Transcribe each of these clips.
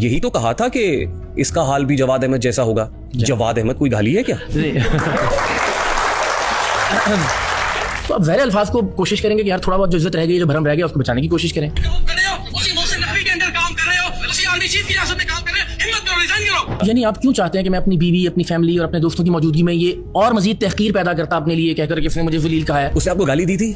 यही तो कहा था कि इसका हाल भी जवाद अहमद जैसा होगा। जवाद अहमद कोई गाली है क्या? तो अब ज़ाहिर अल्फाज को कोशिश करेंगे कि यार थोड़ा बहुत जो इज्जत रह गई, जो भरम रह गया, उसको बचाने की कोशिश करें। यानी आप क्यों चाहते हैं कि मैं अपनी बीवी, अपनी फैमिली और अपने दोस्तों की मौजूदगी में ये और मजीद तहकीर पैदा करता अपने लिए, कहकर कि इसने मुझे जलील कहा है? उसने आपको गाली दी थी?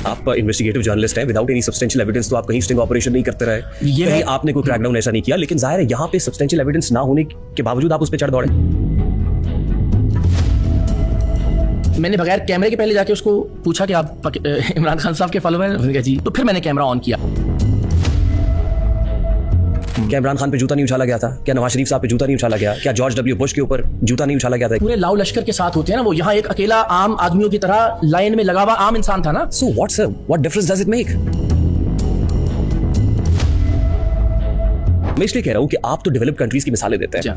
आप इन्वेस्टिगेटिव जर्नलिस्ट हैं, विदाउट एनी सब्सटेंशियल एविडेंस तो आप कहीं स्टिंग ऑपरेशन नहीं करते रहे, कहीं आपने कोई क्रैकडाउन ऐसा नहीं किया, लेकिन जाहिर है यहाँ पे सब्सटेंशियल एविडेंस ना होने के बावजूद आप उस पर चढ़ दौड़े। मैंने बगैर कैमरे के पहले जाके उसको पूछा कि आप इमरान खान साहब के फॉलोअर हैं? उसने कहा जी। तो फिर मैंने कैमरा ऑन किया। क्या इमरान खान पे जूता नहीं उछाला गया था? क्या नवाज शरीफ साहब पे जूता नहीं उछाला गया? क्या जॉर्ज डब्ल्यू बुश के ऊपर जूता नहीं उछाला गया था? पूरे लाव लश्कर के साथ होते हैं ना वो, यहाँ एक अकेला आम आदमियों की तरह लाइन में लगा हुआ आम इंसान था ना। So what difference does it make? मैं इसलिए कह रहा हूं कि आप तो डेवलप्ड कंट्रीज की मिसालें देते हैं,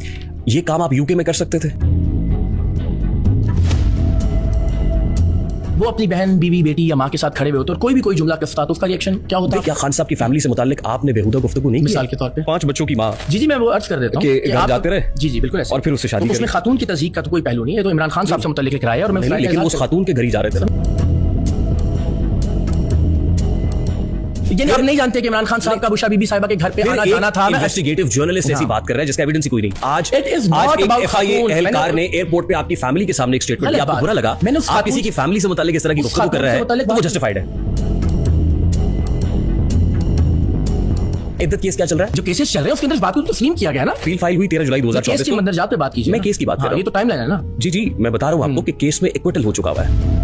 ये काम आप यूके में कर सकते थे। वो अपनी बहन, बीवी, बेटी या माँ के साथ खड़े हुए होते और कोई भी कोई जुमला कहता तो उसका रिएक्शन क्या होता? क्या खान साहब की फैमिली से मुताल्लिक आपने बेहुदा गुफ्तगू नहीं की? मिसाल के तौर पे 5 बच्चों की माँ। जी मैं वो अर्ज कर देता हूँ कि आप जाते रहे। जी बिल्कुल ऐसे। और फिर उससे शादी उसमें खातून की तज़हीक का तो कोई पहलू नहीं है, तो इमरान खान साहब से मुताल्लिक एक राय है और मैं लेकिन उस खातून के घर ही जा रहे थे ना। यानी आप नहीं जानते कि इमरान खान साहब का बुशा बीबी साहिबा के घर पे आना जाना था? इन्वेस्टिगेटिव जर्नलिस्ट ऐसी बात कर रहा है जिसका एविडेंस ही कोई नहीं। आज एक एफआईए एहलकार ने एयरपोर्ट पे आपकी फैमिली के सामने एक स्टेटमेंट दिया, आपको बुरा लगा? आप किसी की फैमिली से मुताल्लिक इस तरह की गुफ्तगू कर रहे हैं, वो जस्टिफाइड है। इद्दत केस क्या चल रहा है? जो केसेस चल रहे हैं उसके अंदर इस बात को तस्लीम किया गया ना। फील फाइल हुई 13 जुलाई 2024 केस की मंदरजात पे बात कीजिए। मैं केस की बात कर रहा हूं, ये तो टाइमलाइन है ना। जी मैं बता रहा हूं आपको कि केस में एक्विटल हो चुका हुआ है।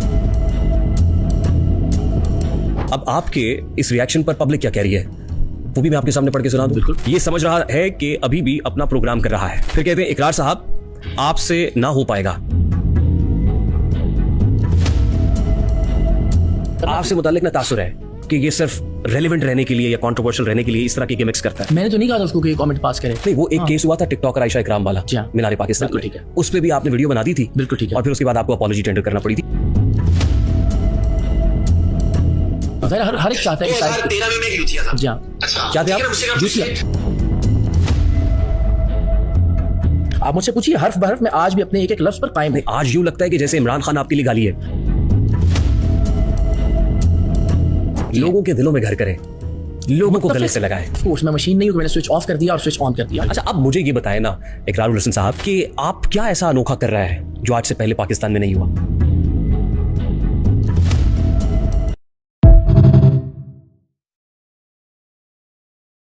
अब आपके इस रिएक्शन पर पब्लिक क्या कह रही है वो भी मैं आपके सामने पढ़ के सुना दूं। बिल्कुल। ये समझ रहा है कि अभी भी अपना प्रोग्राम कर रहा है, फिर कहते हैं इकरार साहब आपसे ना हो पाएगा, आपसे मुताल्लिक ना तासुर है कि ये सिर्फ रेलेवेंट रहने के लिए या कंट्रोवर्शियल रहने के लिए इस तरह के गिमिक्स करता है। मैंने तो नहीं कहा था उसको कि कमेंट पास करे। नहीं, वो एक केस हुआ था टिकटॉकर आयशा इकराम वाला, मीनार पाकिस्तान। बिल्कुल ठीक है। उस पे भी आपने वीडियो बना दी थी। बिल्कुल ठीक है। और फिर उसके बाद आपको अपॉलॉजी टेंडर करना पड़ी थी। हर एक चाहता है कि 2013 में मैं एक जूतिया था। जी हाँ। अच्छा, क्या थे आप? जूतिया। आप मुझसे पूछिए हर्फ बहर्फ में आज भी अपने एक एक लफ्ज पर कायम है। आज यूं लगता है कि जैसे इमरान खान आपके लिए गाली है। लोगों के दिलों में घर करे, लोगों को गले से लगाए। उसमें मशीन नहीं हुई, मैंने स्विच ऑफ कर दिया और स्विच ऑन कर दिया। अच्छा, अब मुझे ये बताएं ना इकरारुल हसन साहब कि आप क्या ऐसा अनोखा कर रहा है जो आज से पहले पाकिस्तान में नहीं हुआ?